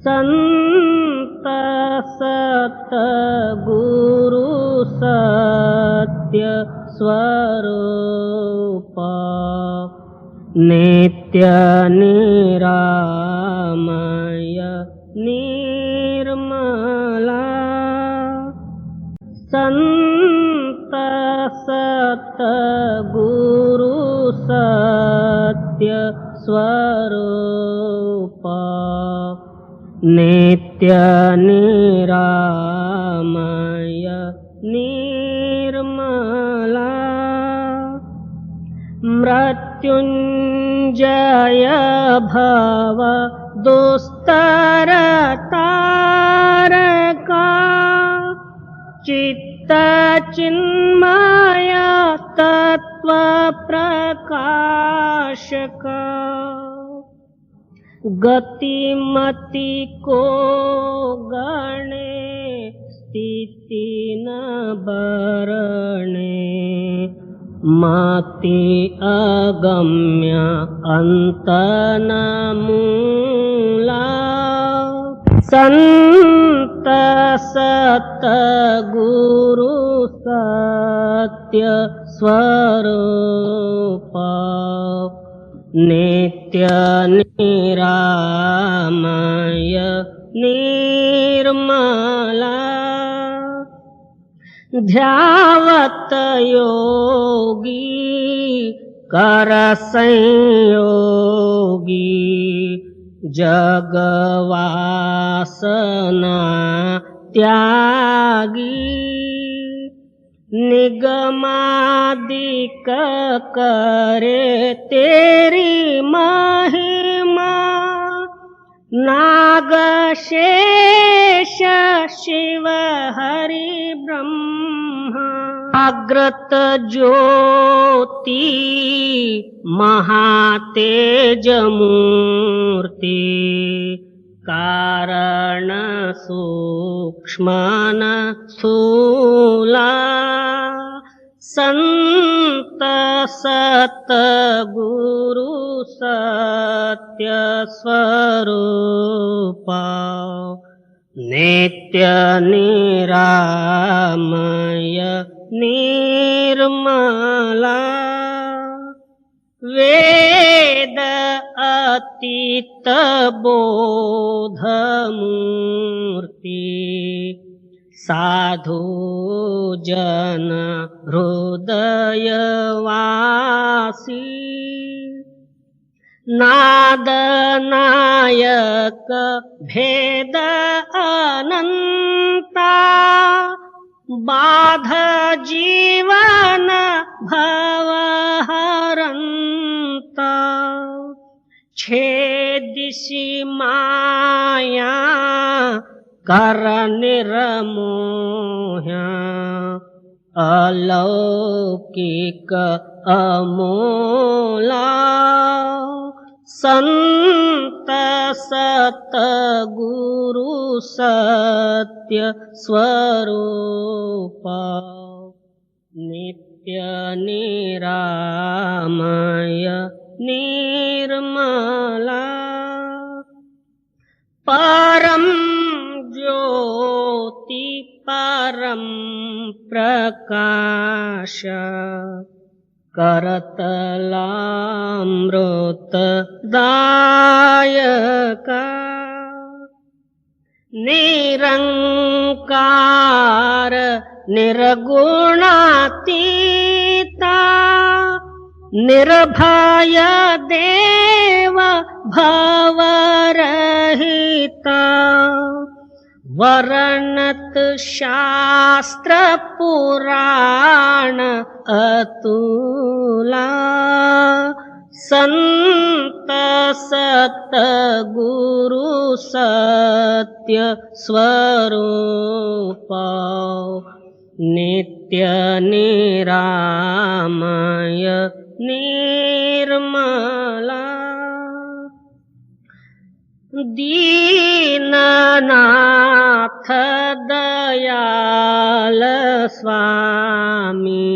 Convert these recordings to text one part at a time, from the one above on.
संत सतगुरु सत्य स्वरूप नित्य निरामय निर्मला संत सतगुरु सत्य स्वरूप नित्य निरामय निर्मला मृत्युंजय भव दुस्तर तारका चित्त चिन्मय तत्व प्रकाशका गतिमति को गणे स्थिति न बरणे मति अगम्य अंत न मूला संत सतगुरु सत्य स्वरूप नित्य निरामय निर्मला ध्यावत योगी कर संयोगी जगवासना त्यागी निगमादिक करे तेरी महिमा नाग शेष शिव हरि ब्रह्मा अग्रत ज्योति महातेज मूर्ति कारण सूक्ष्मन स्थूला संत सतगुरु सत्य स्वरूप नित्य निरामय निर्मला वेद अतीत बोध मूर्ति साधु जन हृदय वासी नाद नायक भेद अनंता बाध जीवन भव हरंता छेदिसि माया कर निर्मोह्या अलौकिक अमोला संत सतगुरु सत्य स्वरूप नित्य निरामय निर्मला परम ज्योति परम प्रकाश करतलामृत दायका निरंकार निर्गुणातीता निर्भय देव भवरहिता वर्णत शास्त्र पुराण अतुला संत सतगुरु सत्य स्वरूप नित्य निरामय निर्मला दीननाथ दयाल स्वामी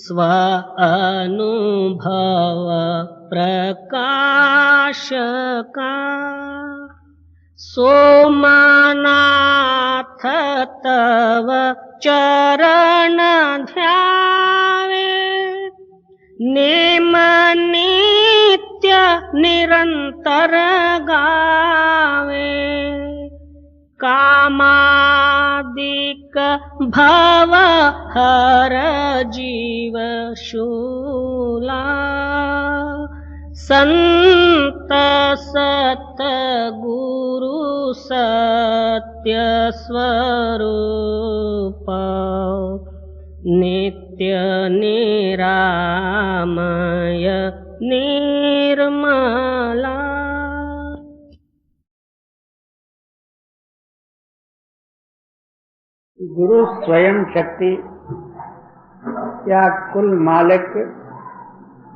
स्व अनुभव प्रकाश का सोमनाथ तव चरण ध्यावे नेम नित्य निरंतर गावे कामादिक भव हर जीव शूला संत सत गुरु सत्य स्वरूप नित्य निरामय निर्मला। गुरु स्वयं शक्ति या कुल मालिक,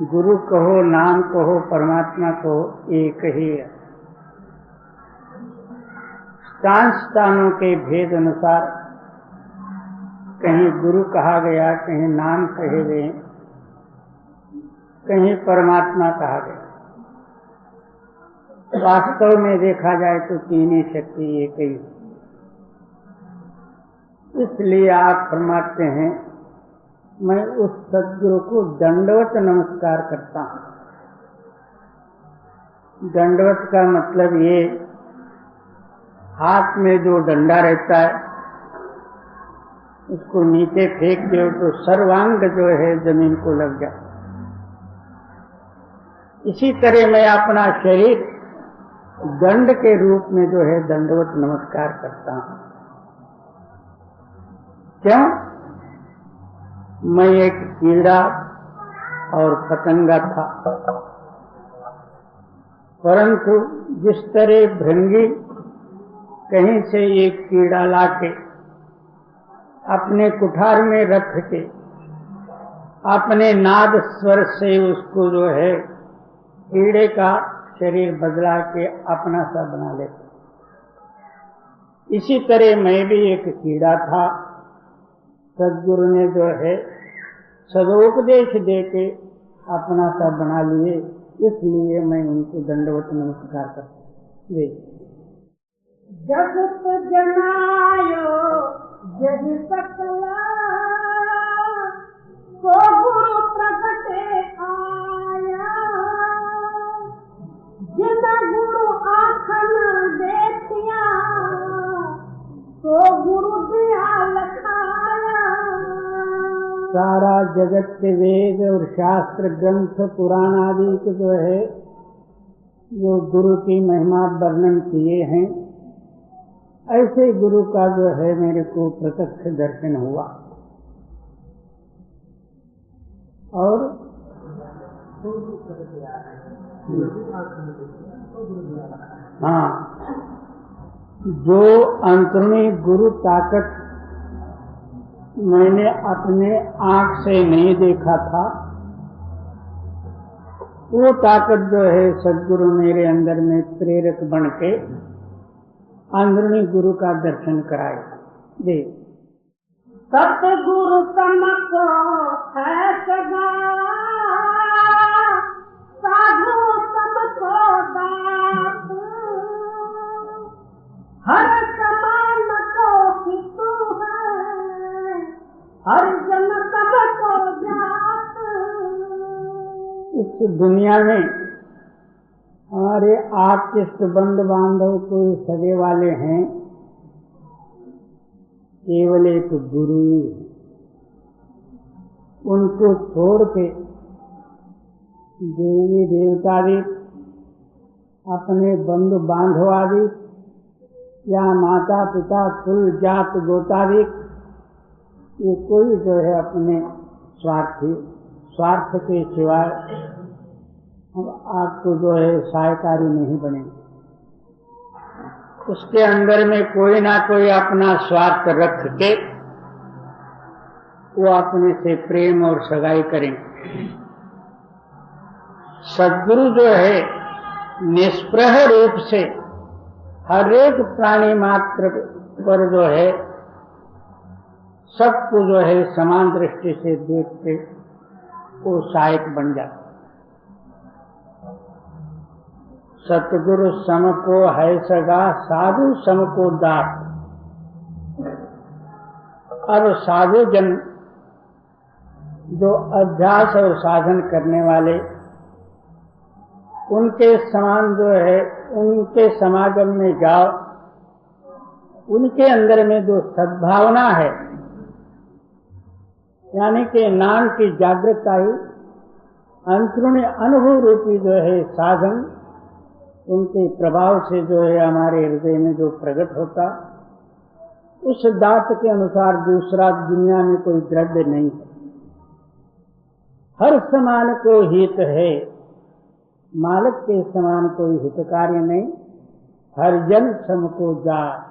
गुरु कहो नाम कहो परमात्मा कहो एक ही है। स्थानों के भेद अनुसार कहीं गुरु कहा गया, कहीं नाम कहे गए, कहीं परमात्मा कहा गया। वास्तव में देखा जाए तो तीन ही शक्ति एक ही। इसलिए आप फरमाते हैं मैं उस सद्गुरु को दंडवत नमस्कार करता हूँ। दंडवत का मतलब ये, हाथ में जो डंडा रहता है उसको नीचे फेंक दो तो सर्वांग जो है जमीन को लग जाए। इसी तरह मैं अपना शरीर दंड के रूप में जो है दंडवत नमस्कार करता हूँ। क्यों? मैं एक कीड़ा और पतंगा था, परंतु जिस तरह भृंगी कहीं से एक कीड़ा लाके अपने कुठार में रख के अपने नाद स्वर से उसको जो है कीड़े का शरीर बदला के अपना सा बना लेते, इसी तरह मैं भी एक कीड़ा था। सद्गुरु ने जो है सदोपदेश देके अपना सा बना लिए, इसलिए मैं उनको दंडवत नमस्कार करता हूँ। जगत जनायो जहि सकला सो गुरु प्रगटे आया, जिन गुरु आखन देखिया सो गुरु दिया लखाया। सारा जगत के वेद और शास्त्र ग्रंथ पुराण आदि के जो है जो गुरु की महिमा वर्णन किए हैं, ऐसे गुरु का जो है मेरे को प्रत्यक्ष दर्शन हुआ। और हाँ, जो अंतर्नी गुरु ताकत मैंने अपने आंख से नहीं देखा था, वो ताकत जो है सद्गुरु मेरे अंदर में प्रेरक बन के अंदरूनी गुरु का दर्शन कराए। देख, सतगुरु तमको है सगा, साधु सबको दात, हर समान को हितु है, हर जन सबको जात। इस दुनिया में हमारे आप्त बंद बांधव कोई सगे वाले हैं, केवल एक गुरु ही। उनको छोड़ के देवी देवता भी, अपने बंधु बांधव आदि या माता पिता कुल जात गोतादिक, ये कोई जो है अपने स्वार्थ के सिवाय अब आपको जो है सहायकारी नहीं बने। उसके अंदर में कोई ना कोई अपना स्वार्थ रख के वो अपने से प्रेम और सगाई करेंगे। सद्गुरु जो है निष्प्रह रूप से हर एक प्राणी मात्र पर जो है सबको जो है समान दृष्टि से देख के वो सहायक बन जाता। सतगुरु सम को है सगा, साधु सम को दात। अब साधु जन जो अभ्यास और साधन करने वाले, उनके समान जो है, उनके समागम में जाओ, उनके अंदर में जो सद्भावना है, यानी कि नाम की जागृतता ही अंतरूणी अनुभव रूपी जो है साधन, उनके प्रभाव से जो है हमारे हृदय में जो प्रकट होता, उस दात के अनुसार दूसरा दुनिया में कोई द्रव्य नहीं है। हर समान को हित है, मालक के समान कोई हितकारी नहीं। हर जन सम को जात,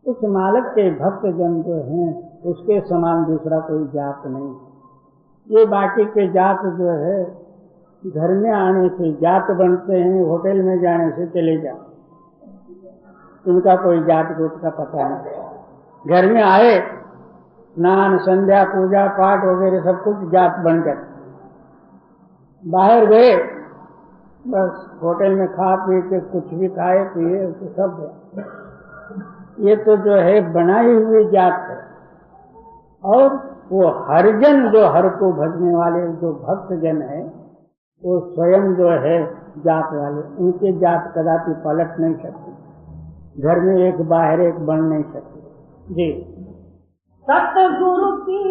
उस मालक के भक्त जन जो हैं उसके समान दूसरा कोई जात नहीं। ये बाकी के जात जो है घर में आने से जात बनते हैं, होटल में जाने से चले जाओ, उनका कोई जात गोत का पता नहीं। घर में आए, स्नान संध्या पूजा पाठ वगैरह सब कुछ जात बनकर, बाहर गए बस होटल में खा पी के कुछ भी खाए पिए तो सब है। ये तो जो है बनाई हुई जात है। और वो हरिजन जो हर को भजने वाले जो भक्त जन है, वो स्वयं जो है जात वाले, उनके जात कदापि पलट नहीं सकती। घर में एक बाहर एक बन नहीं सकती। जी, सतगुरु की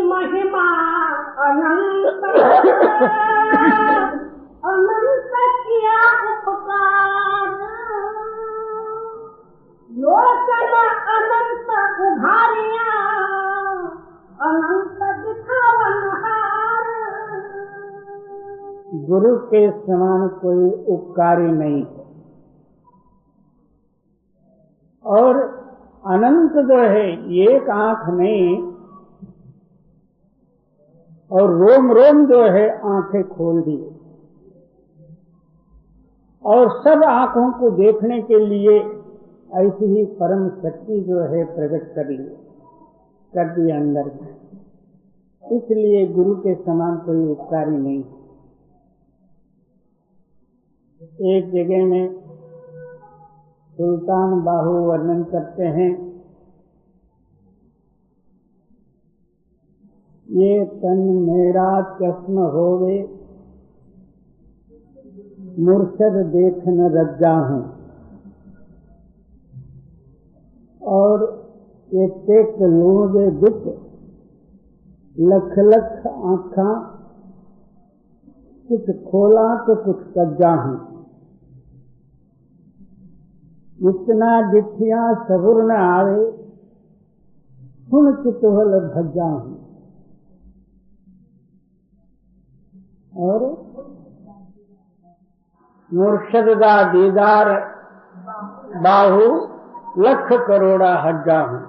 महिमा अनंत अनंत किया उपकार, लोचन अनंत उभारिया अनंत दिखावनहार। गुरु के समान कोई उपकारी नहीं है। और अनंत जो है एक आंख नहीं, और रोम रोम जो है आंखें खोल दी, और सब आंखों को देखने के लिए ऐसी ही परम शक्ति जो है प्रकट कर दी अंदर में। इसलिए गुरु के समान कोई उपकारी नहीं। एक जगह में सुल्तान बाहु वर्णन करते हैं, ये तन मेरा चश्म होवे, मुर्शद देखन रज्जा हूँ। और एक एक लोगे दुख, लख लख आँखा, कुछ खोला तो कुछ कज्जा हूँ। इतना डिठिया सबुर न आवे, सुन चितवल भज्जा हूँ। और मुर्शद दा दीदार बाहु, लख करोड़ा हज्जा हूँ।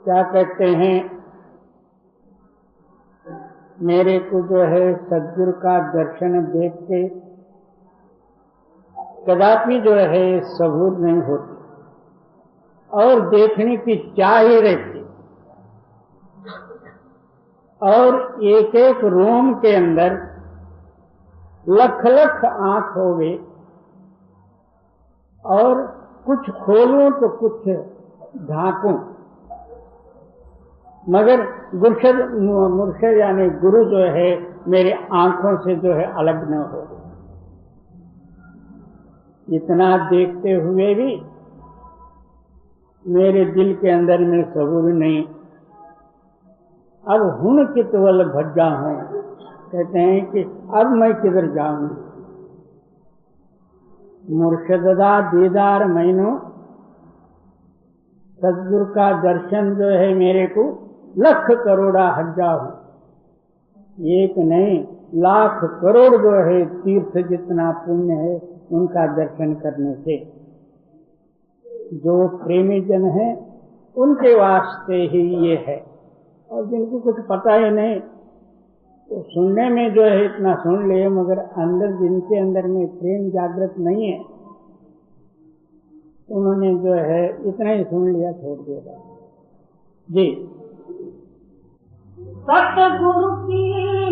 क्या कहते हैं, मेरे को जो है सद्गुरु का दर्शन देख के कदापि जो है सबूर नहीं होती, और देखने की चाह ही रहती। और एक एक रोम के अंदर लख लख आंख हो गए, और कुछ खोलूं तो कुछ ढांकूं, मगर मुर्शद यानी गुरु जो है मेरी आंखों से जो है अलग न हो। इतना देखते हुए भी मेरे दिल के अंदर में सबूर नहीं। अब हुन चितवल भज्जा हूँ, कहते हैं कि अब मैं किधर जाऊं। मुर्शदा दीदार मैनो, सद्गुरु का दर्शन जो है मेरे को लख करोड़ा हज्जा हूँ। एक नहीं, लाख करोड़ जो है तीर्थ जितना पुण्य है उनका दर्शन करने से। जो प्रेमी जन है उनके वास्ते ही ये है, और जिनको कुछ पता ही नहीं तो सुनने में जो है इतना सुन ले, मगर अंदर जिनके अंदर में प्रेम जागृत नहीं है उन्होंने जो है इतना ही सुन लिया, छोड़ दिया। जी, सतगुरु की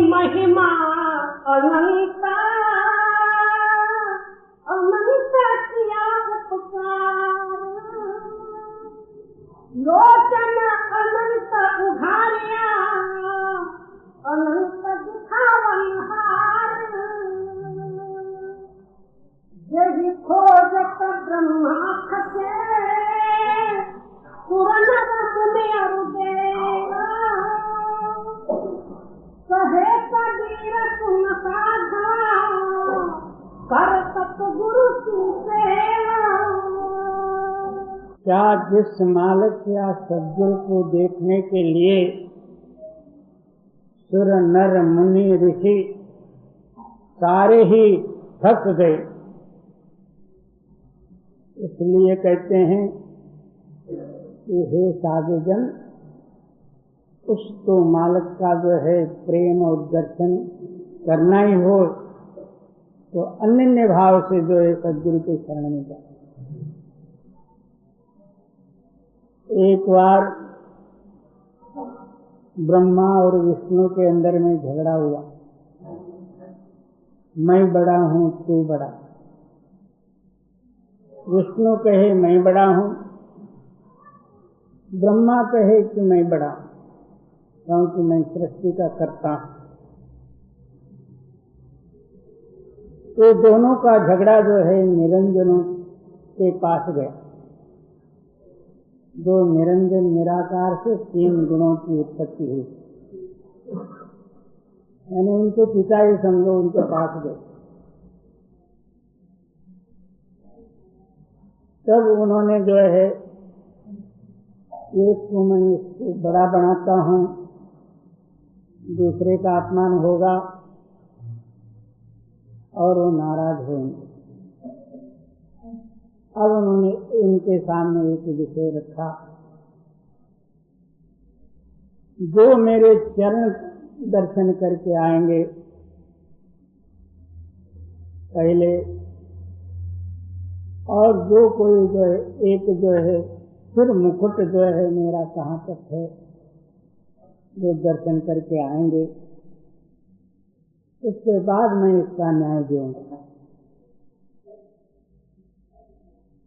महिमा अनंत अनंत किया उपकार लोचन अनंत उघारिया अनंत दिखावनहार यही खोजत ब्रह्मा खसे पुरनर मुनि अरुदेवा कहे कबीर सुन साधा कर सतगुरु की सेवा। क्या जिस मालिक या सद्गुरु को देखने के लिए सुर नर मुनि ऋषि सारे ही थक गए, इसलिए कहते हैं कि हे साधुजन, उस तो मालिक का जो है प्रेम और दर्शन करना ही हो तो अनन्य भाव से जो है सद्गुरु के शरण में जाए। एक बार ब्रह्मा और विष्णु के अंदर में झगड़ा हुआ, मैं बड़ा हूँ तू बड़ा। विष्णु कहे मैं बड़ा हूँ, ब्रह्मा कहे कि मैं बड़ा हूँ क्योंकि मैं सृष्टि का कर्ता हूँ। तो दोनों का झगड़ा जो है निरंजनों के पास गया। जो निरंजन निराकार से 3 गुणों की उत्पत्ति हुई, यानी उनके पिता ही समझो उनके पास गए। तब उन्होंने जो है एक को मैं इससे बड़ा बनाता हूँ, दूसरे का अपमान होगा और वो नाराज होंगे। अब उन्होंने इनके सामने एक विषय रखा, जो मेरे चरण दर्शन करके आएंगे पहले, और जो कोई जो है एक जो है सिर मुकुट जो है मेरा कहाँ तक है, जो दर्शन करके आएंगे, इसके बाद मैं इसका न्याय दूंगा।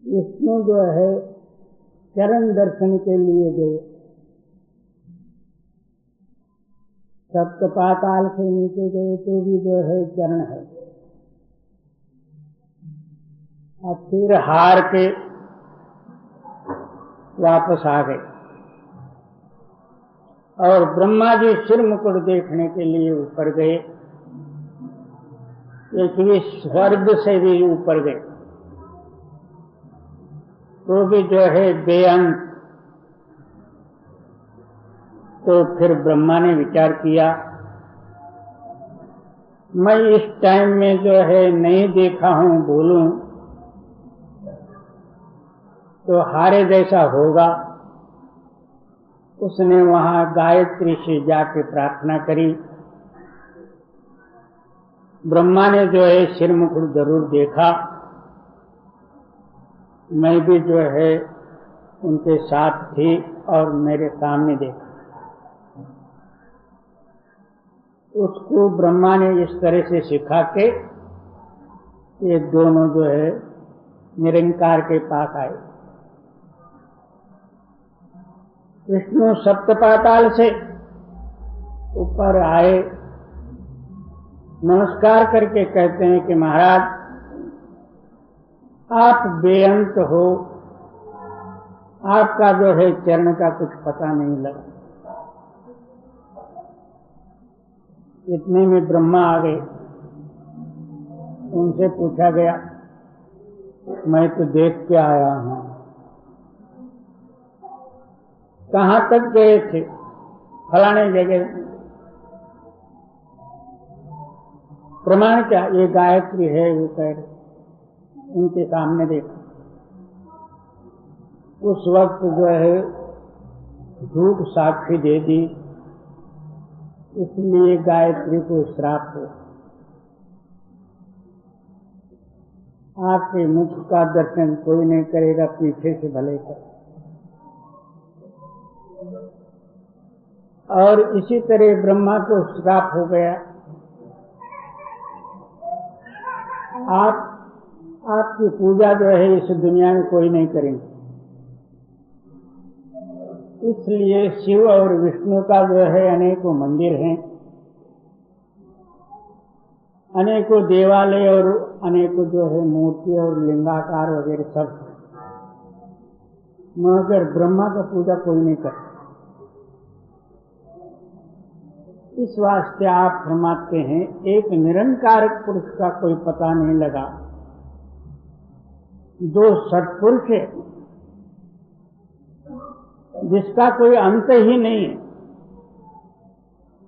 विष्णु जो है चरण दर्शन के लिए गए, सप्त पाताल से नीचे गए तो भी जो है चरण है, और फिर हार के वापस आ गए। और ब्रह्मा जी सिर मुकुट देखने के लिए ऊपर गए, एक भी स्वर्ग से भी ऊपर गए, तो भी जो है बेअंत। तो फिर ब्रह्मा ने विचार किया, मैं इस टाइम में जो है नहीं देखा हूं, बोलूं तो हारे जैसा होगा। उसने वहां गायत्री से जाके प्रार्थना करी। ब्रह्मा ने जो है सिर मुकुट जरूर देखा, मैं भी जो है उनके साथ थी और मेरे सामने देखा। उसको ब्रह्मा ने इस तरह से सिखा के ये दोनों जो है निरंकार के पास आए। विष्णु सप्त पाताल से ऊपर आए, नमस्कार करके कहते हैं कि महाराज आप बेअंत हो, आपका जो है चरण का कुछ पता नहीं लगा। इतने में ब्रह्मा आ गए, उनसे पूछा गया, मैं तो देख के आया हूं, कहां तक गए थे? फलाने जगह। प्रमाण क्या? ये गायत्री है, वो कह रहे, उनके सामने देखा। उस वक्त जो है झूठ साक्षी दे दी, इसलिए गायत्री को श्राप हो। आपके मुख का दर्शन कोई नहीं करेगा, पीछे से भले कर। और इसी तरह ब्रह्मा को श्राप हो गया, आपकी पूजा जो है इस दुनिया में कोई नहीं करेंगे। इसलिए शिव और विष्णु का जो है अनेकों मंदिर हैं, अनेकों देवालय और अनेकों जो है मूर्ति और लिंगाकार वगैरह सब, मगर ब्रह्मा का पूजा कोई नहीं करता। इस वास्ते आप फरमाते हैं एक निरंकार पुरुष का कोई पता नहीं लगा, दो सत्पुरुष है जिसका कोई अंत ही नहीं है,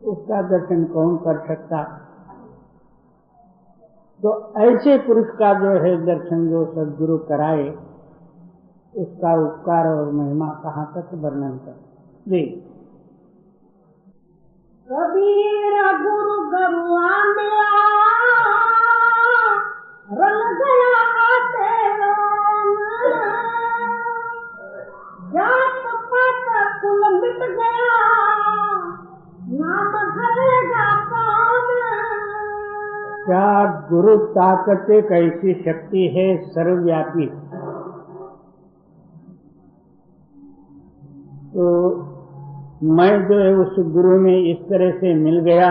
उसका दर्शन कौन कर सकता। तो ऐसे पुरुष का जो है दर्शन जो सद्गुरु कराए, उसका उपकार और महिमा कहाँ तक वर्णन कर। जी, कबीर गुरु गरुआ मिला, रल गया आते लोग, जात पात कुल मिट गया, नाम धरेगा कौन। क्या गुरु ताकत एक ऐसी शक्ति है सर्वव्यापी, तो मैं जो है उस गुरु में इस तरह से मिल गया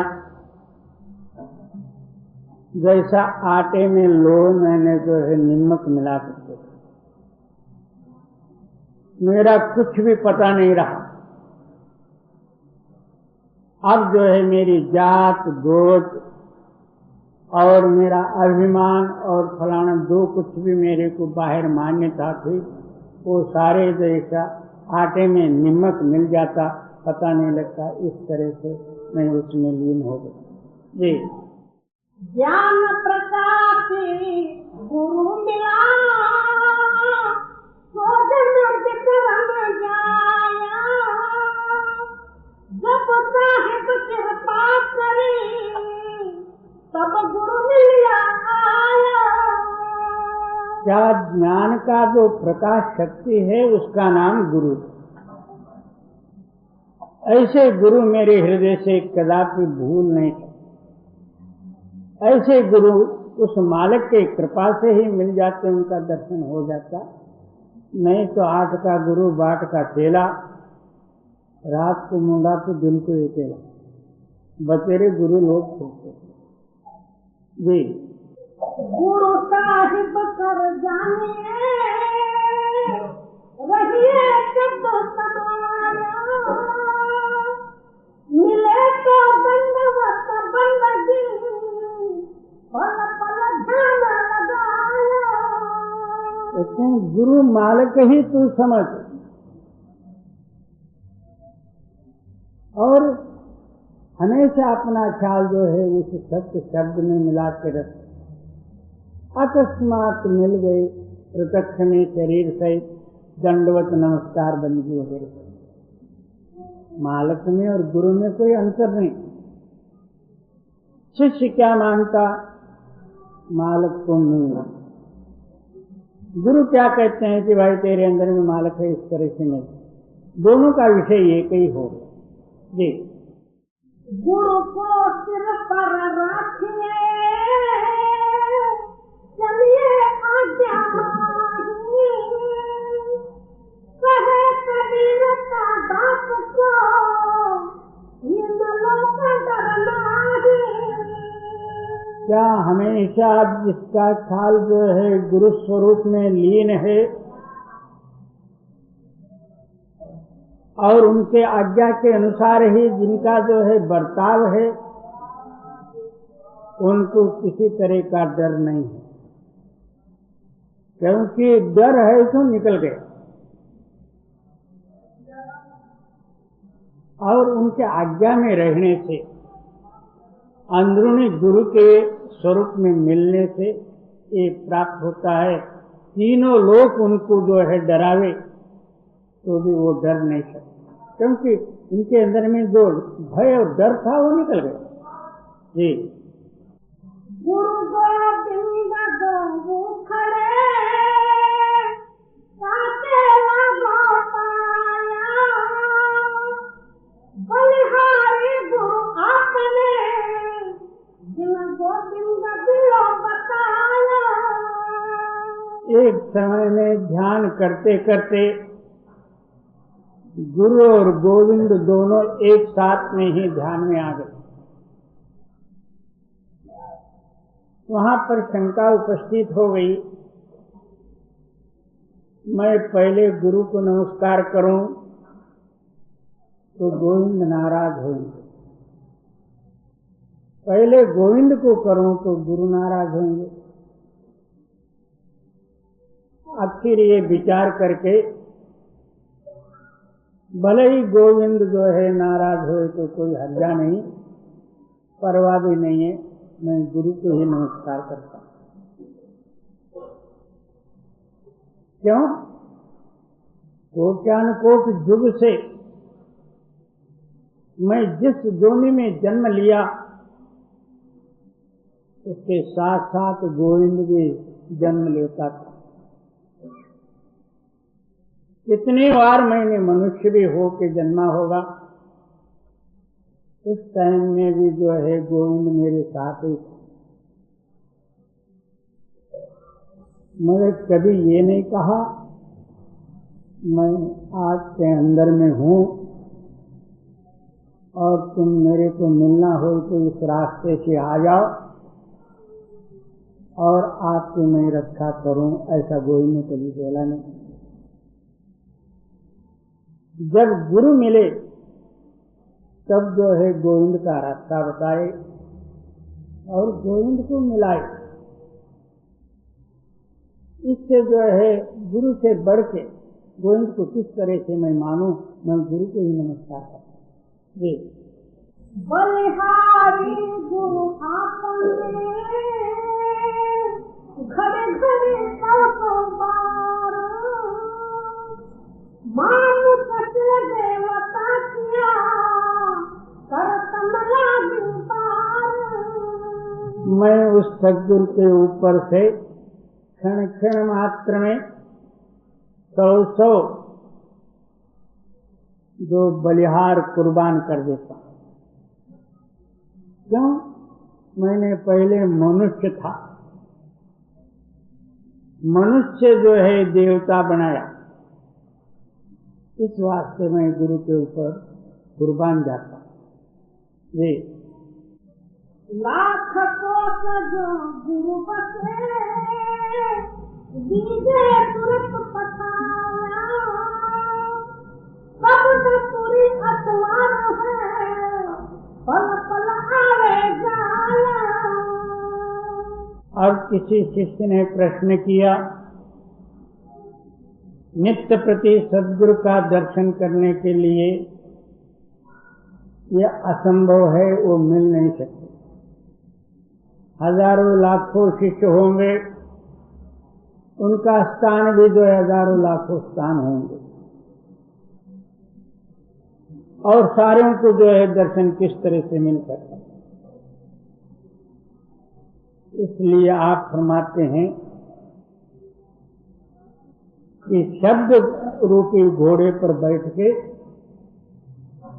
जैसा आटे में लोन मैंने जो है नमक मिला करके, मेरा कुछ भी पता नहीं रहा। अब जो है मेरी जात गोत और मेरा अभिमान और फलाना जो कुछ भी मेरे को बाहर मान्यता थी, वो सारे जैसा आटे में नमक मिल जाता, पता नहीं लगता। इस तरह से मैं उसमें लीन हो गया। जी, ज्ञान प्रकाशी गुरु मिला, सोजन विक्रम जाया, जब साहिब कृपा करी, तब गुरु मिलिया आया। क्या ज्ञान का जो प्रकाश शक्ति है उसका नाम गुरु। ऐसे गुरु मेरे हृदय से कदापि भूल नहीं सकते। ऐसे गुरु उस मालिक के कृपा से ही मिल जाते, उनका दर्शन हो जाता। नहीं तो आठ का गुरु बाट का चेला, रात को मुंडा तो दिन को अकेला, बतेरे गुरु लोग खोते। जी, गुरु साहिब कर जानिए, रहिए शब्द समाया, मिले तो दंडवत बंदगी, पल पल ध्यान लगाया। लेकिन गुरु मालिक ही तू समझ, और हमेशा अपना ख्याल जो है उस सत्य शब्द में मिला के रख। अकस्मात मिल गए प्रत्यक्ष में शरीर सहित दंडवत नमस्कार बंदगी वगैरह, मालिक में और गुरु में कोई अंतर नहीं। शिष्य क्या मानता, मालिक को नहीं मानता। गुरु क्या कहते हैं कि भाई तेरे अंदर में मालिक है, इस तरह से नहीं। दोनों का विषय एक ही हो। जी, गुरु को सिर पर रखिए, चलिए आज्ञा मानिए, कहे कबीर का दास को, ये लोक डरना ही। क्या हमेशा जिसका ख्याल जो है गुरु स्वरूप में लीन है और उनके आज्ञा के अनुसार ही जिनका जो है बर्ताव है, उनको किसी तरह का डर नहीं है, क्योंकि डर है तो निकल गए। और उनके आज्ञा में रहने से, अंदरूनी गुरु के स्वरूप में मिलने से ये प्राप्त होता है, तीनों लोग उनको जो है डरावे तो भी वो डर नहीं सकते, क्योंकि उनके अंदर में जो भय और डर था वो निकल गया। जी, गुरु गोविंद गो खड़े, साके लगो पाया, बलिहारी एक समय में ध्यान करते करते गुरु और गोविंद दोनों एक साथ में ही ध्यान में आ गए। वहां पर शंका उपस्थित हो गई, मैं पहले गुरु को नमस्कार करूं तो गोविंद नाराज होंगे, पहले गोविंद को करूं तो गुरु नाराज होंगे। आखिर ये विचार करके भले ही गोविंद जो है नाराज हो तो कोई हर्जा नहीं, परवाह भी नहीं है, मैं गुरु को ही नमस्कार करता हूं। क्यों? कोट्यानुकोट युग से मैं जिस जोनि में जन्म लिया उसके साथ साथ गोविंद भी जन्म लेता था। कितनी बार मैंने मनुष्य भी हो के जन्मा होगा, उस टाइम में भी जो है गोविंद मेरे साथ ही था। मैंने कभी ये नहीं कहा मैं आज के अंदर में हूँ और तुम मेरे को मिलना हो तो इस रास्ते से आ जाओ और आपकी मैं रक्षा करूं, ऐसा गोविंद ने कभी बोला नहीं। जब गुरु मिले तब जो है गोविंद का रास्ता बताए और गोविंद को मिलाए। इससे जो है गुरु से बढ़ के गोविंद को किस तरह से मैं मानूं, मैं गुरु को ही नमस्कार करता जी। बलिहारी गुरु आपने घरे घरे बार मानुष से देवता किया करतम लागी पार। मैं उस सद्गुरु के ऊपर से क्षण क्षण मात्र में 100 जो बलिहार कुर्बान कर देता। क्यों? मैंने पहले मनुष्य था, मनुष्य जो है देवता बनाया, इस वास्ते मैं गुरु के ऊपर कुर्बान जाता जी। लाख कोस जो गुरु बसे दीजे तुरंत पछाया, सब दस्तूरी अतवार है पल पल आवे जाया। और किसी शिष्य ने प्रश्न किया, नित्य प्रति सद्गुरु का दर्शन करने के लिए यह असंभव है, वो मिल नहीं सकते। हजारों लाखों शिष्य होंगे, उनका स्थान भी जो हजारों लाखों स्थान होंगे और सारों को जो है दर्शन किस तरह से मिल सकता। इसलिए आप फरमाते हैं कि शब्द रूपी घोड़े पर बैठ के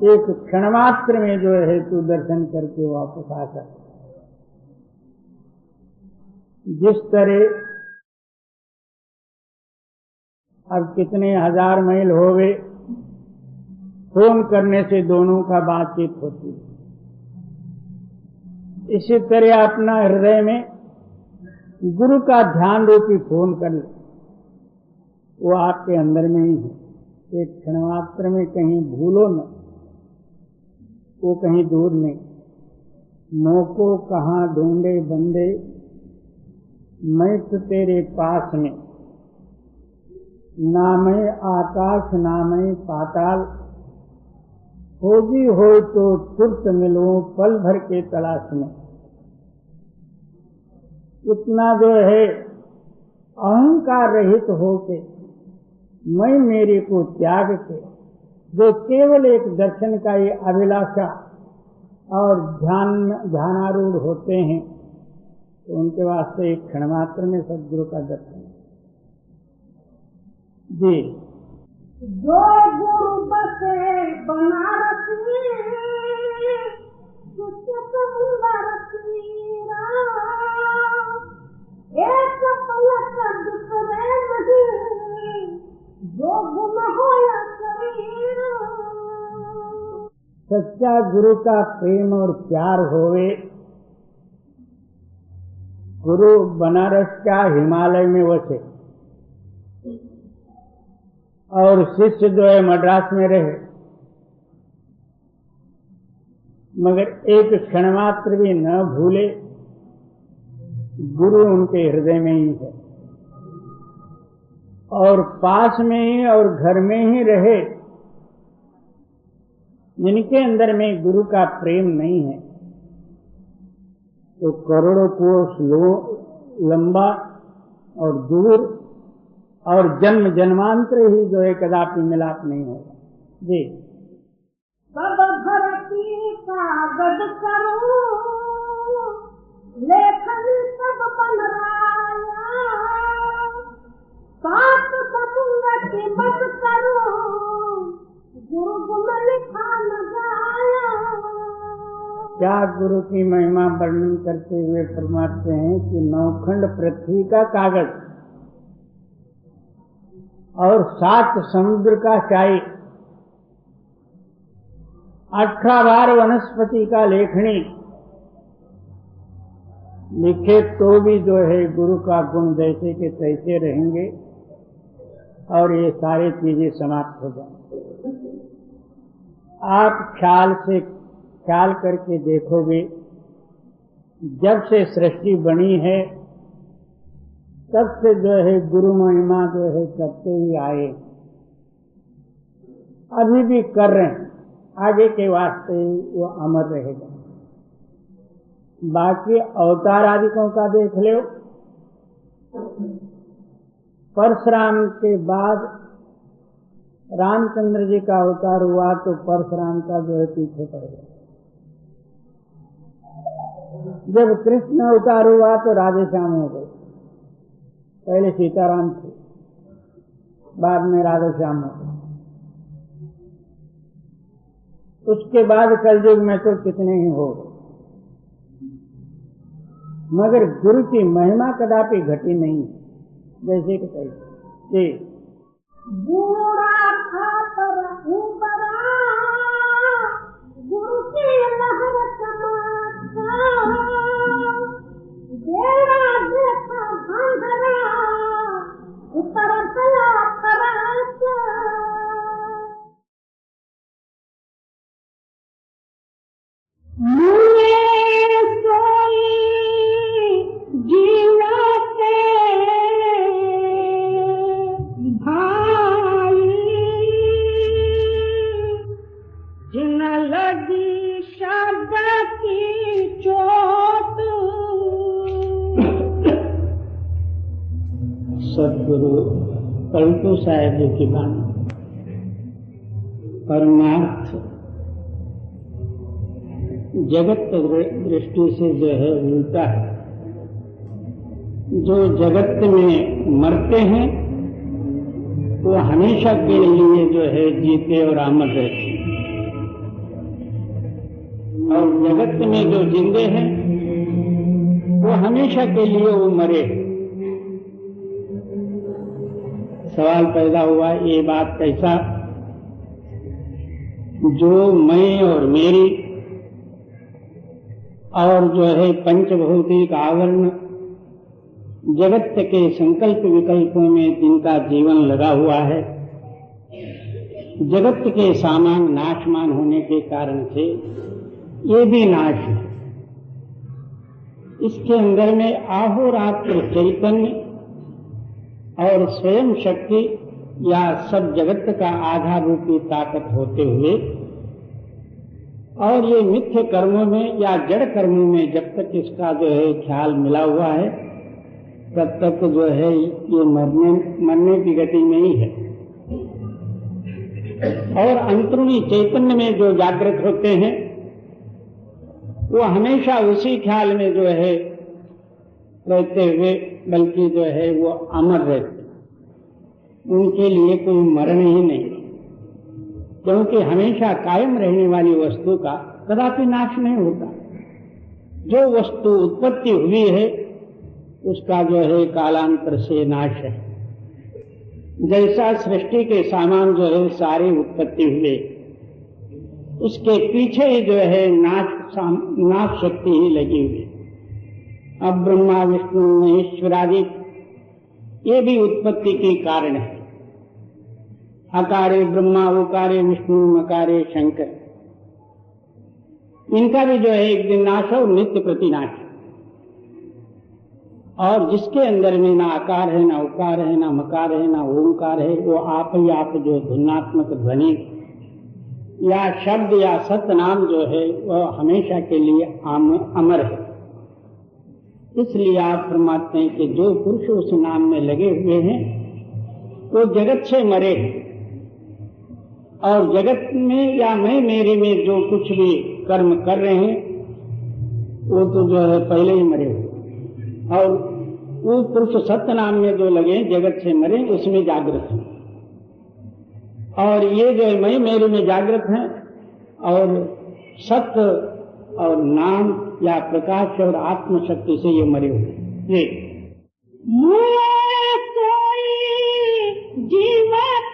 एक क्षण मात्र में जो है तू दर्शन करके वापस आ सकता। जिस तरह अब कितने हजार मील हो गए, फोन करने से दोनों का बातचीत होती है, इसी तरह अपना हृदय में गुरु का ध्यान रूपी फोन कर ले, वो आपके अंदर में ही है। एक क्षण मात्र में कहीं भूलो न, वो कहीं दूर नहीं। मोको कहाँ ढूंढे बंदे, मैं तो तेरे पास में, ना मैं आकाश ना मैं पाताल, खोजी हो तो तुरंत मिलो पल भर के तलाश में। इतना जो है अहंकार रहित होके मैं मेरे को त्याग के जो केवल एक दर्शन का ये अभिलाषा और ध्यानारूढ़ होते हैं, तो उनके वास्ते एक क्षण मात्र में सद्गुरु का दर्शन जी। जो गुरु बसे बनारस में समुंदर तीरा, एक पलक दिखरे सच्चा गुरु का प्रेम और प्यार होवे। गुरु बनारस का हिमालय में वसे और शिष्य जो है मद्रास में रहे, मगर एक क्षण मात्र भी न भूले गुरु उनके हृदय में ही है, और पास में ही और घर में ही रहे जिनके अंदर में गुरु का प्रेम नहीं है तो करोड़ों कोस लंबा और दूर और जन्म जन्मांतर ही जो है कदापि मिलाप नहीं होगा। जी सब धरती कागज करो, लेखन सब बन राया, सात समुद्र की बस करो, गुरु गुण लिखा न गाया। क्या गुरु की महिमा वर्णन करते हुए फरमाते हैं कि नौखंड पृथ्वी का कागज और 7 समुद्र का चाई, 18 बार वनस्पति का लेखनी लिखे तो भी जो है गुरु का गुण जैसे के तैसे रहेंगे और ये सारी चीजें समाप्त हो जाएंगी। आप ख्याल करके देखोगे, जब से सृष्टि बनी है तब से जो है गुरु महिमा जो है करते ही आए, अभी भी कर रहे हैं, आगे के वास्ते वो अमर रहेगा। बाकी अवतार आदिकों का देख लो, परशुराम के बाद रामचंद्र जी का अवतार हुआ तो परशुराम का जो है पीछे पड़ गया। जब कृष्ण अवतार हुआ तो राधे श्याम हो गए, पहले सीताराम थे, बाद में राधे श्याम हो गए। उसके बाद कलयुग में तो कितने ही हो गए, मगर गुरु की महिमा कदापि घटी नहीं, जैसे कि कैसे बूढ़ा था पर ऊपरा, गुरु की लहर चमकता, बेड़ा देखा भांगरा, उतर चला परासा। मुझे सोई जीवते भाई, जिन लगी शब्द की चोट। सदगुरु पलटू साहेब जी की बात, परमार्थ जगत दृष्टि से जो है उल्टा है। जो जगत में मरते हैं वो हमेशा के लिए जो है जीते और अमर रहते हैं, और जगत में जो जिंदे हैं वो हमेशा के लिए वो मरे। सवाल पैदा हुआ, ये बात कैसा? जो मैं और मेरी और जो है पंचभौतिक आवरण जगत के संकल्प विकल्पों में जिनका जीवन लगा हुआ है, जगत के सामान नाशमान होने के कारण से ये भी नाश है। इसके अंदर में अहोरात्र चैतन्य और स्वयं शक्ति या सब जगत का आधार रूपी ताकत होते हुए, और ये मिथ्य कर्मों में या जड़ कर्मों में जब तक इसका जो है ख्याल मिला हुआ है तब तक जो है ये मरने की गति में ही है। और अंतरूनी चैतन्य में जो जागृत होते हैं वो हमेशा उसी ख्याल में जो है रहते हुए, बल्कि जो है वो अमर रहते, उनके लिए कोई मरण ही नहीं, क्योंकि हमेशा कायम रहने वाली वस्तु का कदापि नाश नहीं होता। जो वस्तु उत्पत्ति हुई है उसका जो है कालांतर से नाश है। जैसा सृष्टि के सामान जो है सारे उत्पत्ति हुए उसके पीछे ही जो है नाश शक्ति ही लगी हुई। अब ब्रह्मा विष्णु महेश्वरादि ये भी उत्पत्ति के कारण है। अकारे ब्रह्मा, उकारे विष्णु, मकारे शंकर, इनका भी जो है एक दिन नाश हो, नित्य प्रतिनाश। और जिसके अंदर में ना आकार है, ना उकार है, ना मकार है, ना ओंकार है, वो आप ही आप जो ध्वन्यात्मक ध्वनि या शब्द या सत्य नाम जो है वह हमेशा के लिए अमर है। इसलिए आप फरमाते हैं कि जो पुरुष उस नाम में लगे हुए हैं वो जगत से मरे हैं, और जगत में या मैं मेरे में जो कुछ भी कर्म कर रहे हैं वो तो जो है पहले ही मरे हुए। और वो पुरुष सत्य नाम में जो लगे जगत से मरे उसमें जागृत हैं, और ये जो है मैं मेरे में जागृत हैं, और सत्य और नाम या प्रकाश और आत्मशक्ति से ये मरे हुए। ये जीवत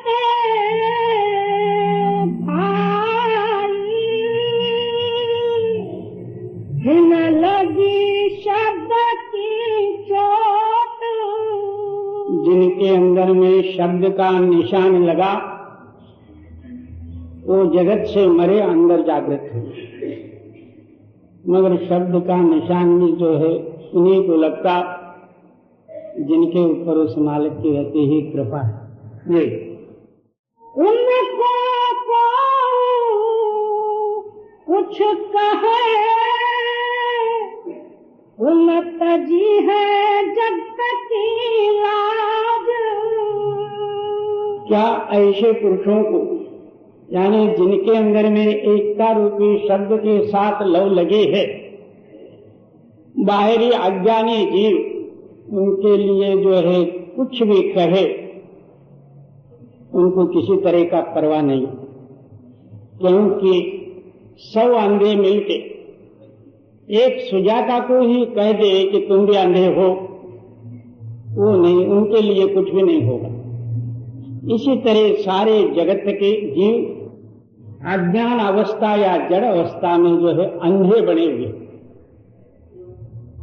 न लगी शब्द की चोट, जिनके अंदर में शब्द का निशान लगा वो जगत से मरे, अंदर जागृत है। मगर शब्द का निशान भी जो है उन्हीं को लगता जिनके ऊपर उस मालिक की रहती ही कृपा है। ये उनको कुछ कहे उन्नत जी है जगत की लाज। क्या ऐसे पुरुषों को, यानी जिनके अंदर में एकता रूपी शब्द के साथ लव लगे है, बाहरी अज्ञानी जीव उनके लिए जो है कुछ भी कहे उनको किसी तरह का परवाह नहीं, क्योंकि 100 अंधे मिलके एक सुजाता को ही कह दे कि तुम भी अंधे हो, वो नहीं, उनके लिए कुछ भी नहीं होगा। इसी तरह सारे जगत के जीव अज्ञान अवस्था या जड़ अवस्था में जो है अंधे बने हुए।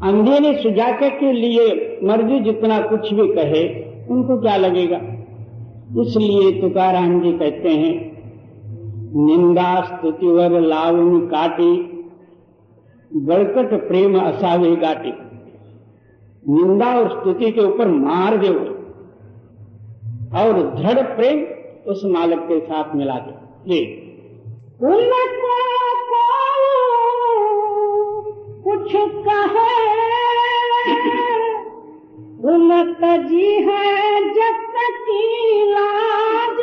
अंधे ने सुजाता के लिए मर्जी जितना कुछ भी कहे उनको क्या लगेगा। इसलिए तुकाराम जी कहते हैं, निंदा स्तुतिवर लावनी काटी, गड़कट प्रेम असावे गाटी। निंदा और स्तुति के ऊपर मार दे और दृढ़ प्रेम उस मालिक के साथ मिला दे। ये उनको कुछ कहे उन्नत जी है जगत की लाज।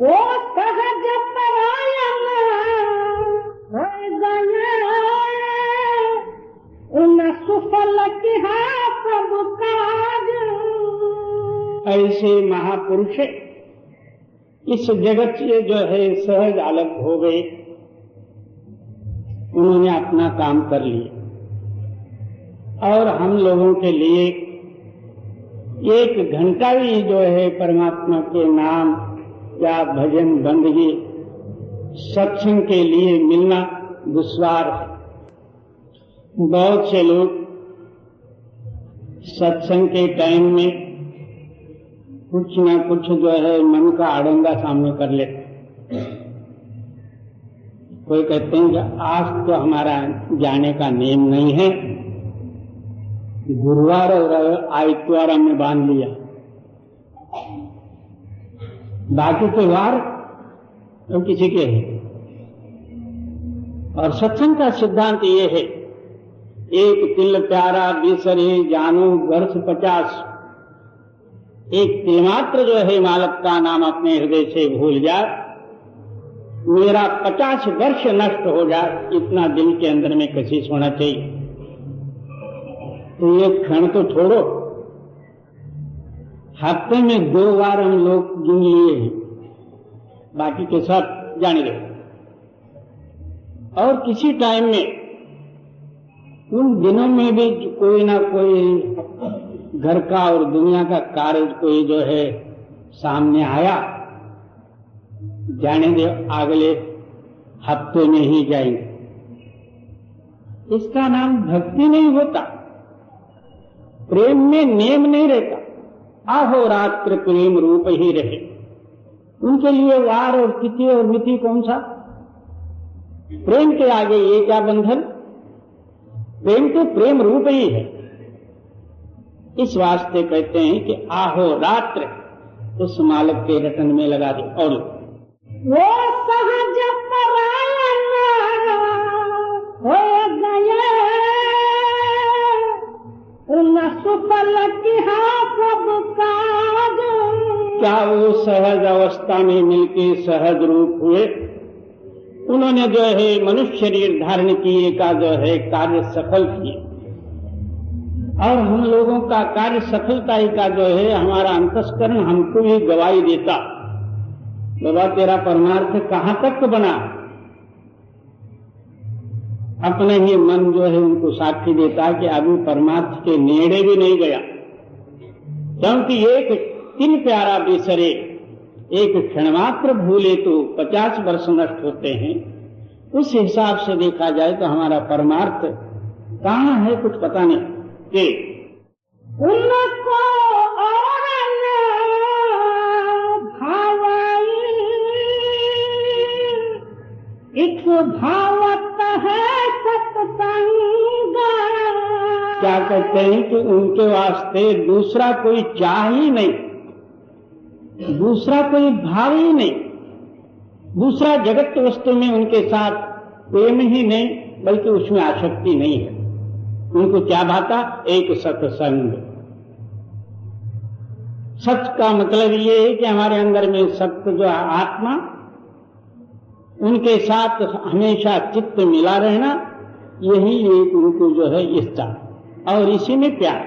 वो सहज परायण हो गए उन सुफल की है सब काज। ऐसे महापुरुष इस जगत से जो है सहज अलग हो गए, उन्होंने अपना काम कर लिया, और हम लोगों के लिए 1 घंटा भी जो है परमात्मा के नाम या भजन बंदगी सत्संग के लिए मिलना दुश्वार है। बहुत से लोग सत्संग के टाइम में कुछ न कुछ जो है मन का अड़ंगा सामने कर लेते। कोई कहते हैं कि आज तो हमारा जाने का नियम नहीं है, गुरुवार और आइतवार हमने बांध लिया, बाकी त्योहार तो किसी के है। और सत्संग का सिद्धांत ये है, एक तिल प्यारा बिसरे जानो वर्ष 50। एक तिलमात्र जो है मालिक का नाम अपने हृदय से भूल जाए, मेरा 50 वर्ष नष्ट हो जाए, इतना दिल के अंदर में कशिश होना चाहिए। तो ये क्षण तो छोड़ो, हफ्ते में 2 बार हम लोग गिन लिए हैं, बाकी के सब जान गए। और किसी टाइम में उन दिनों में भी कोई ना कोई घर का और दुनिया का कार्य कोई जो है सामने आया, जाने दे अगले हफ्ते में ही जाएंगे। इसका नाम भक्ति नहीं होता। प्रेम में नेम नहीं रहता। अहोरात्र प्रेम रूप ही रहे। उनके लिए वार और तिथि और मिति कौन सा? प्रेम के आगे ये क्या बंधन? प्रेम तो प्रेम रूप ही है। इस वास्ते कहते हैं कि अहोरात्र उस मालक के रटन में लगा दे। और वो सहज परायण हो गए, उन सुफल किया सब काज। क्या वो सहज अवस्था में मिलके सहज रूप हुए? उन्होंने जो है मनुष्य शरीर धारण किए का जो है कार्य सफल किए। और हम लोगों का कार्य सफलता ही का जो है हमारा अंतस्करण हमको भी गवाही देता, बाबा तेरा परमार्थ कहां तक बना। अपने ही मन जो है उनको साक्षी देता कि अभी परमार्थ के नेड़े भी नहीं गया। क्योंकि एक तीन प्यारा बिसरे, एक क्षण मात्र भूले तो 50 वर्ष नष्ट होते हैं। उस हिसाब से देखा जाए तो हमारा परमार्थ कहां है कुछ पता नहीं। कि उनको और भावाई एक भावत है सत्संग। क्या कहते हैं कि उनके वास्ते दूसरा कोई चाह ही नहीं, दूसरा कोई भाव ही नहीं, दूसरा जगत वस्तु में उनके साथ प्रेम ही नहीं, बल्कि उसमें आसक्ति नहीं है। उनको क्या भाता? एक सत्संग। सत्य का मतलब ये है कि हमारे अंदर में सत्य जो आत्मा, उनके साथ हमेशा चित्त मिला रहना, यही एक उनको जो है इच्छा और इसी में प्यार।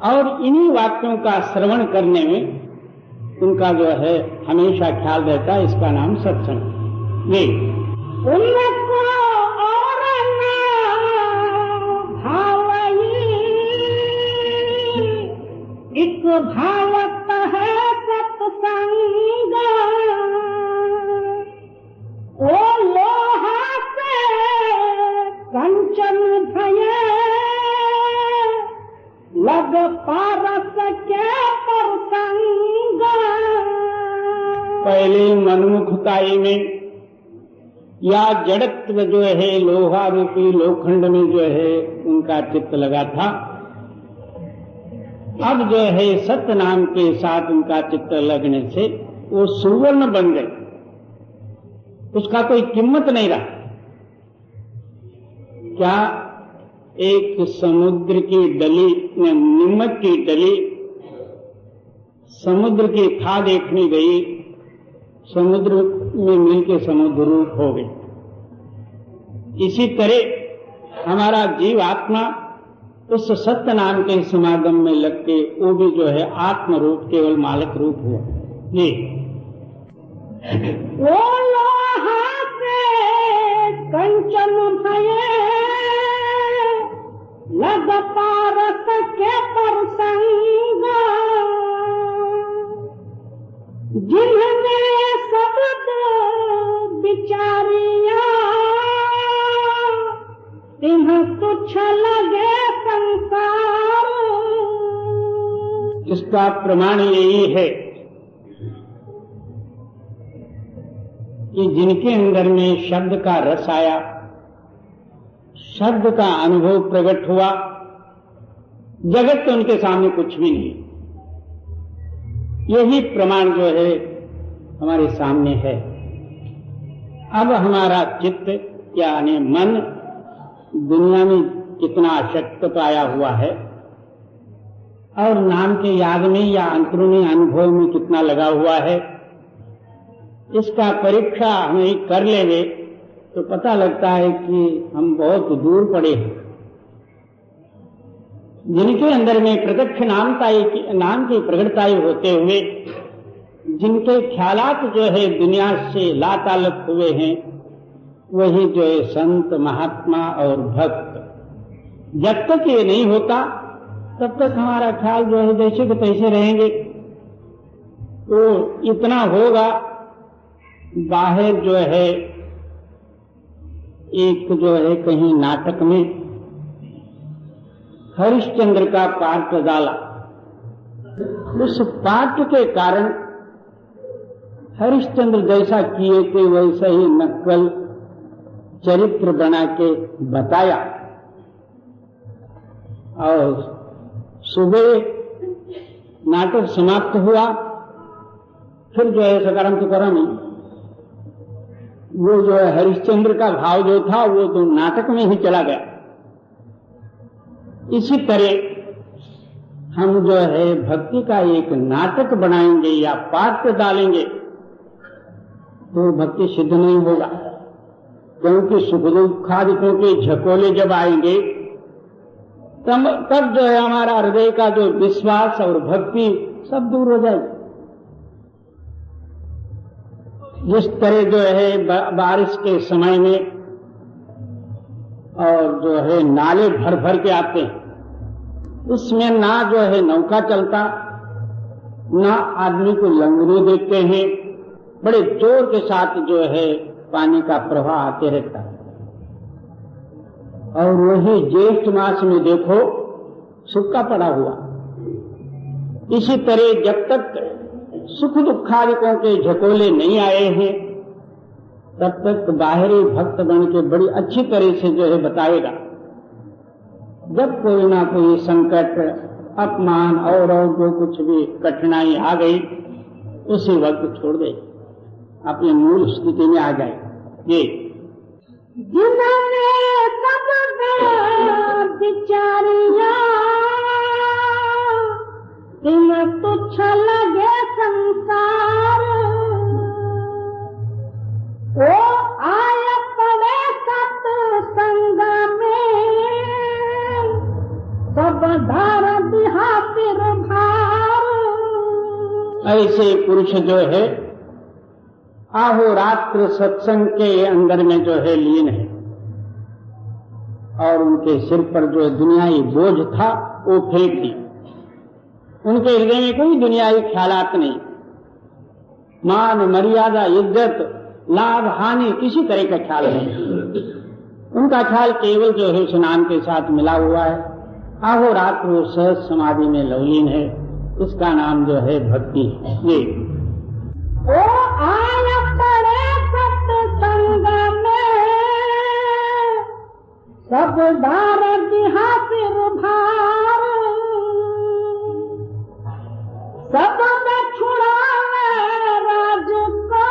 और इन्हीं वाक्यों का श्रवण करने में उनका जो है हमेशा ख्याल रहता है। इसका नाम सत्संग। ये उनको और भावई एक भावत है सत्संग। ओ लोहा से कंचन भये लग पारस के प्रसंग। पहले मनमुखताई में या जड़त्व जो है लोहा रूपी लोखंड में जो है उनका चित्त लगा था। अब जो है सत्य नाम के साथ उनका चित्त लगने से वो सुवर्ण बन गए, उसका कोई कीमत नहीं रहा। क्या एक समुद्र की डली, नीमक की डली समुद्र की था देखने गई, समुद्र में मिलके समुद्र रूप हो गई। इसी तरह हमारा जीव आत्मा उस सत्य नाम के समागम में लग के वो भी जो है आत्म रूप केवल मालक रूप हुआ। ये वो लोहा से कंचन भये लग पारस के प्रसंग। जिन्होंने शब्द विचारिया इन्हें तुच्छ लगे संसार। इसका प्रमाण यही है कि जिनके अंदर में शब्द का रस आया, शब्द का अनुभव प्रकट हुआ, जगत तो उनके सामने कुछ भी नहीं। यही प्रमाण जो है हमारे सामने है। अब हमारा चित्त यानी मन दुनिया में कितना आसक्त पाया हुआ है और नाम के याद में या अंतरूनी अनुभव में कितना लगा हुआ है, इसका परीक्षा हमें कर लेंगे तो पता लगता है कि हम बहुत दूर पड़े हैं। जिनके अंदर में प्रत्यक्ष नाम की प्रगटताई होते हुए जिनके ख्यालात जो है दुनिया से लाताल्लुक हुए हैं, वही जो है संत महात्मा और भक्त। जब तक ये नहीं होता तब तक हमारा ख्याल जो है जैसे के तैसे रहेंगे। तो इतना होगा बाहर जो है एक जो है कहीं नाटक में हरिश्चंद्र का पाठ डाला। उस पाठ के कारण हरिश्चंद्र जैसा किए थे वैसा ही नक्कल चरित्र बना के बताया। और सुबह नाटक समाप्त हुआ, फिर जो है सकाराम तुकाराम वो जो है हरिश्चंद्र का भाव जो था वो तो नाटक में ही चला गया। इसी तरह हम जो है भक्ति का एक नाटक बनाएंगे या पाठ डालेंगे तो भक्ति सिद्ध नहीं होगा, क्योंकि सुख दुखादिकों के झकोले जब आएंगे तब जो है हमारा हृदय का जो विश्वास और भक्ति सब दूर हो जाएगी। जिस तरह जो है बारिश के समय में और जो है नाले भर भर के आते हैं, उसमें ना जो है नौका चलता, ना आदमी को लंगरू देखते हैं, बड़े जोर के साथ जो है पानी का प्रवाह आते रहता है। और वही ज्येष्ठ मास में देखो सूखा पड़ा हुआ। इसी तरह जब तक सुख दुखादिकों के झकोले नहीं आए हैं तब तक बाहरी भक्त बन के बड़ी अच्छी तरह से जो है बताएगा। जब कोई ना कोई संकट, अपमान और जो कुछ भी कठिनाई आ गई उसी वक्त छोड़ दे, अपने मूल स्थिति में आ जाए। ये जिन्होंने सब बिचारिया तुम तुच्छ लगे संसार, ओ आय पड़े सत्संग में सब धार दिहा फिर भार। ऐसे पुरुष जो है आहोरात्र सत्संग के अंदर में जो है लीन है और उनके सिर पर जो दुनियाई बोझ था वो फेंक दी। उनके हृदय में कोई दुनियाई ख्यालात नहीं, मान मर्यादा इज्जत लाभ हानि किसी तरह का ख्याल नहीं। उनका ख्याल केवल जो है स्नान के साथ मिला हुआ है। आहोरात्र वो सहज समाधि में लवलीन है। इसका नाम जो है भक्ति है। ये ओ आय पड़े सत्संग में सब धार दिहा फिर भार, सब छुड़ावे राज को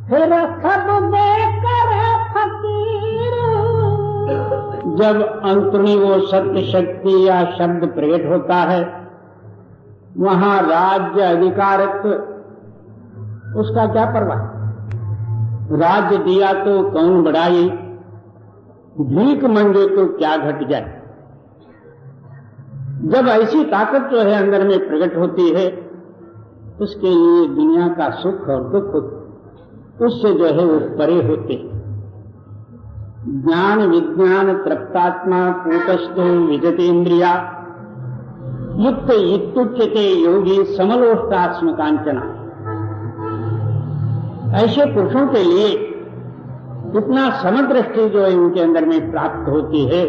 फिर सब देकर फकीर। जब अंतर्नी वो सत्य शक्ति या शब्द प्रकट होता है वहां राज्य अधिकारत्व उसका क्या परवाह। राज्य दिया तो कौन बढ़ाई, भीख मांगे तो क्या घट जाए। जब ऐसी ताकत जो है अंदर में प्रकट होती है उसके लिए दुनिया का सुख और दुख उससे जो है वो परे होते हैं। ज्ञान विज्ञान तृप्तात्मा कूटस्थो विजतेन्द्रिया युक्त इत्युच्यते योगी समलोष्टास्म कांचना। ऐसे पुरुषों के लिए इतना समदृष्टि जो है उनके अंदर में प्राप्त होती है।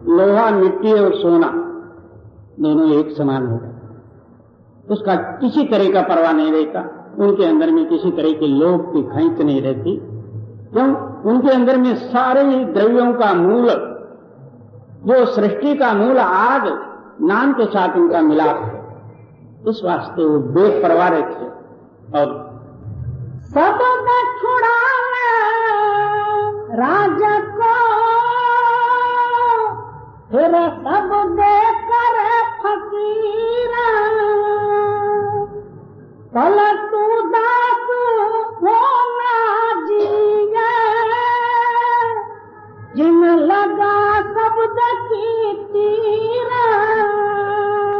लोहा मिट्टी और सोना दोनों एक समान होगा, उसका किसी तरह का परवाह नहीं रहता। उनके अंदर में किसी तरह के लोभ की खींच नहीं रहती। क्यों? उनके अंदर में सारे द्रव्यों का मूल, जो सृष्टि का मूल आग नाम के साथ उनका मिलाप है। इस वास्ते वो बेपरवाह रहते। और सब छुड़ावे राज को फिर सब देकर फकीर, कल तू दास होना जिए जिन लगा शब्द की तीर।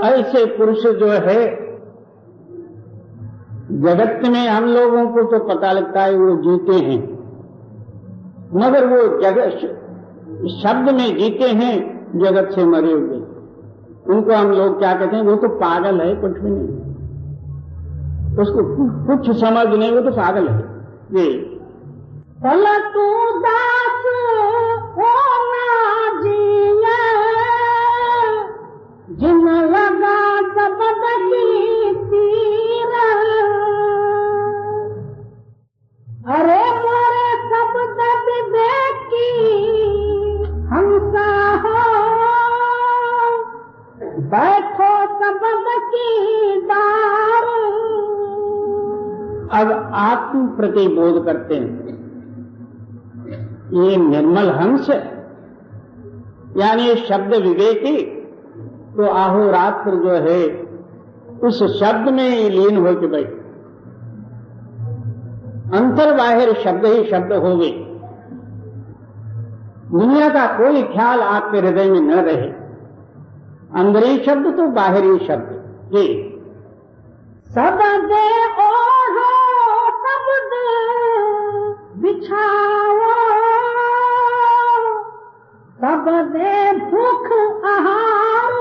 ऐसे पुरुष जो है जगत में हम लोगों को तो पता लगता है वो जीते हैं, मगर वो जगत शब्द में जीते हैं, जगत से मरे हुए। उनको हम लोग क्या कहते हैं, वो तो पागल है, कुछ भी नहीं। उसको कुछ समझ नहीं, वो तो पागल है। जी पलटू दास होना जिया जिन लगा जबद की तीर, अरे मोरे शब्द विवेकी हंसा हो बैठो शब्द की दार। अब आत्म प्रतिबोध करते हैं। ये निर्मल हंस यानी शब्द विवेकी तो अहोरात्र जो है उस शब्द में ही लीन होकर बैठे, अंतर बाहिर शब्द ही शब्द हो गए, दुनिया का कोई ख्याल आपके हृदय में न रहे, अंदरी शब्द तो बाहरी शब्द। जी शब्द ओढ़ो शब्द बिछाओ, शब्द भूख आहार।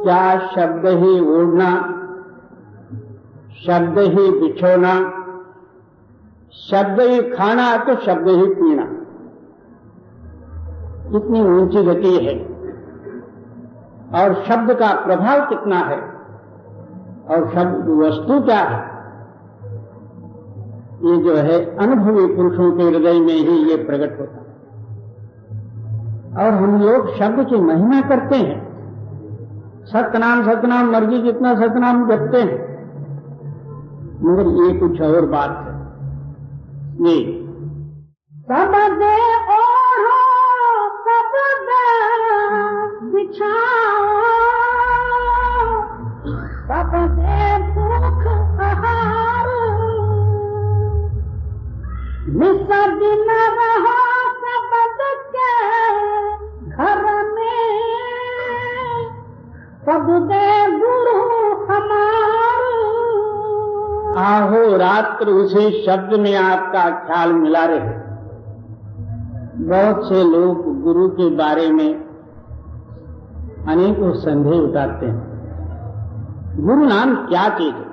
क्या शब्द ही ओढ़ना, शब्द ही बिछोना, शब्द ही खाना तो शब्द ही पीना, कितनी ऊंची गति है और शब्द का प्रभाव कितना है और शब्द वस्तु क्या है, ये जो है अनुभवी पुरुषों के हृदय में ही ये प्रकट होता है। और हम लोग शब्द की महिमा करते हैं, सतनाम मर्जी जितना सतनाम जपते हैं, मगर ये कुछ और बात है। ये शब्द ओढ़ो शब्द बिछाओ, शब्द भूख आहार। निस्दिन रहो शब्द के घर में, शब्द गुरु हमार। आहो रात्र उसी शब्द में आपका ख्याल मिला रहे। बहुत से लोग गुरु के बारे में अनेकों संदेह उठाते हैं, गुरु नाम क्या चीज है।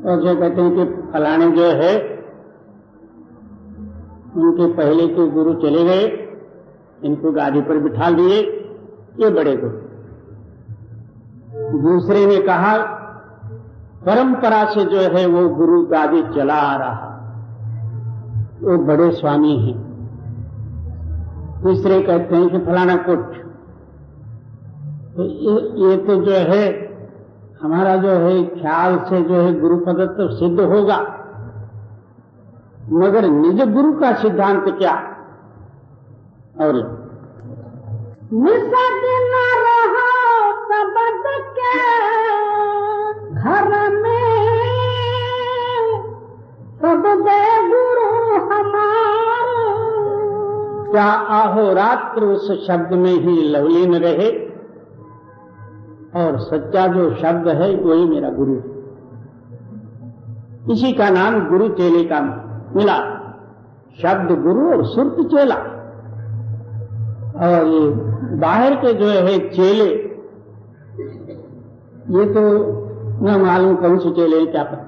और जो कहते हैं कि फलाने जो है उनके पहले के गुरु चले गए, इनको गादी पर बिठा लिए, ये बड़े गुरु। दूसरे ने कहा परंपरा से जो है वो गुरु गादी चला आ रहा, वो बड़े स्वामी हैं। तीसरे कहते हैं कि फलाना कुछ, तो ये तो जो है हमारा जो है ख्याल से जो है गुरु पद तो सिद्ध होगा, मगर निज गुरु का सिद्धांत क्या। और निस्दिन रहो शब्द के घर में, शब्द गुरु हमार। क्या अहोरात्र उस शब्द में ही लवलीन रहे और सच्चा जो शब्द है वही मेरा गुरु है। इसी का नाम गुरु चेले का मिला, शब्द गुरु और सुरत चेला। और ये बाहर के जो है चेले, ये तो न मालूम कौन से चेले क्या पता।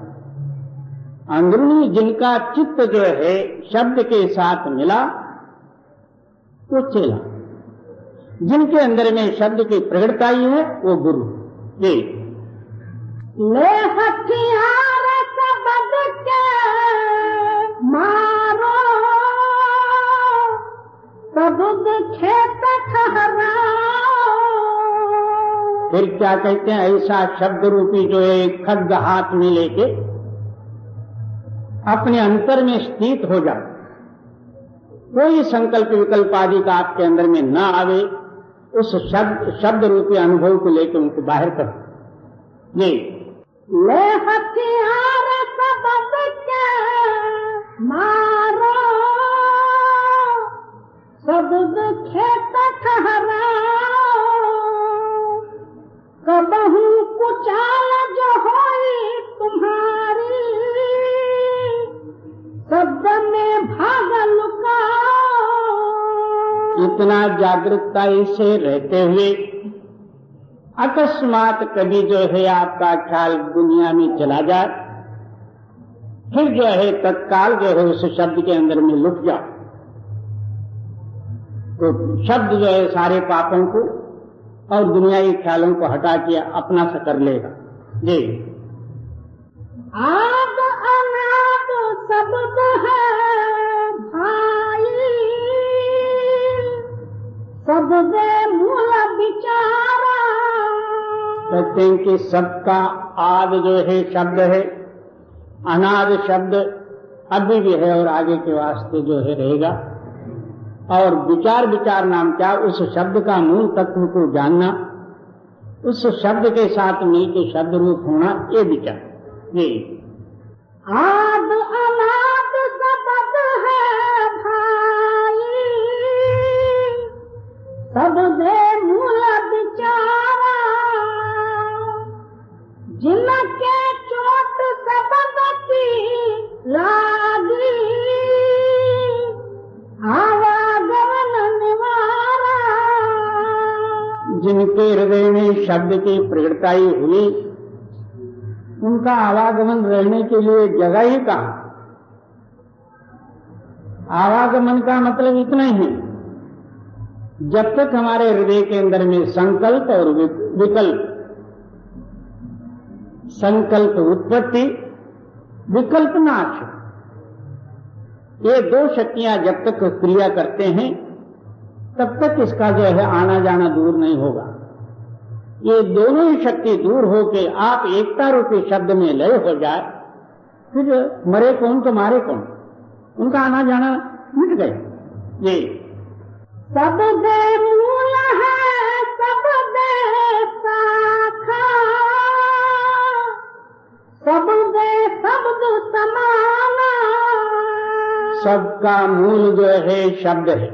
अंदरूनी जिनका चित्त जो है शब्द के साथ मिला वो चेला, जिनके अंदर में शब्द की प्रगटता ही है वो गुरु। ये ले हथियार शब्द के मारो, शब्द खेत ठहराओ। फिर क्या कहते हैं, ऐसा शब्द रूपी जो है खड्ग हाथ में लेके अपने अंतर में स्थित हो जाओ, कोई संकल्प विकल्प आदि का आपके अंदर में न आवे, उस शब्द रूपी अनुभव को लेकर उनको बाहर करो। ये ले हथियार शब्द के मारो, शब्द खेत ठहराओ। कबहू कुचाल जो होई तुम्हारी, शब्द में भाग लुकाओ। इतना जागरूकता से रहते हुए अकस्मात कभी जो है आपका ख्याल दुनिया में चला जाए, फिर जो है तत्काल जो है उस शब्द के अंदर में लुट जाओ, तो शब्द जो है सारे पापों को और दुनियावी ख्यालों को हटा के अपना सा कर लेगा। जी। आद अनाद शब्द है भाई, सबदे मूल विचारा। कहते हैं कि सबका आद जो है शब्द है, अनाद शब्द अभी भी है और आगे के वास्ते जो है रहेगा। और विचार, विचार नाम क्या, उस शब्द का मूल तत्व को जानना, उस शब्द के साथ मिलकर शब्द रूप होना, ये विचार। जी। आद अनाद शब्द है भाई, सबदे मूल विचारा। जिनके चोट शब्द की लागी, आवागमन निवारा। जिनके हृदय में शब्द की प्रगटाई हुई, उनका आवागमन रहने के लिए जगह ही कहाँ। आवागमन का मतलब इतना ही, जब तक हमारे हृदय के अंदर में संकल्प और विकल्प, संकल्प उत्पत्ति, विकल्प नाश, ये दो शक्तियां जब तक क्रिया करते हैं तब तक इसका जो है आना जाना दूर नहीं होगा। ये दोनों ही शक्ति दूर होके आप एकता रूपी शब्द में लय हो जाए, फिर मरे कौन तो मारे कौन, उनका आना जाना मिट गए। ये सबदे मूल है सबदे शाखा, सबदे शब्द समाना। सबका मूल जो है शब्द है,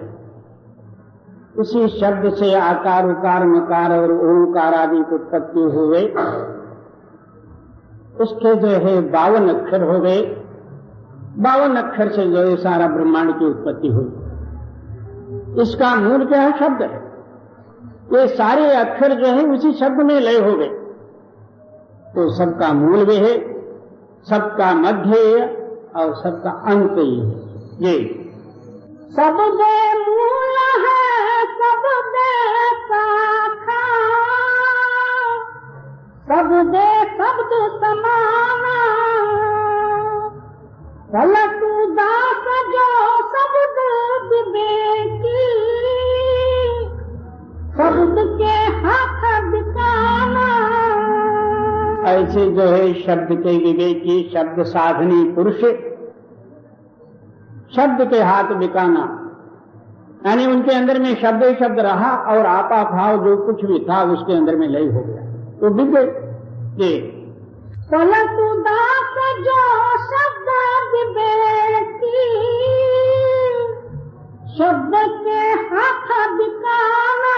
उसी शब्द से आकार उकार मकार और ओंकार आदि की उत्पत्ति हो गई। उसके जो है 52 अक्षर हो गए, 52 अक्षर से जो है सारा ब्रह्मांड की उत्पत्ति हुई। इसका मूल क्या है? शब्द है। ये सारे अक्षर जो है उसी शब्द में लय हो गए, तो सबका मूल भी है, सबका मध्य है और सबका अंत ही है। ये सबदे मूल है सबदे शाखा, सबदे शब्द समाना। पलटू दास जो शब्द विवेकी, शब्द के हाथ दिखाना। ऐसे जो है शब्द के विवेकी, शब्द साधनी पुरुष, शब्द के हाथ बिकाना, यानी उनके अंदर में शब्द ही शब्द रहा और आपा भाव जो कुछ भी था उसके अंदर में लय हो गया, तो बिक गए। पलटू दास जो शब्द विवेकी, शब्द के हाथ बिकाना।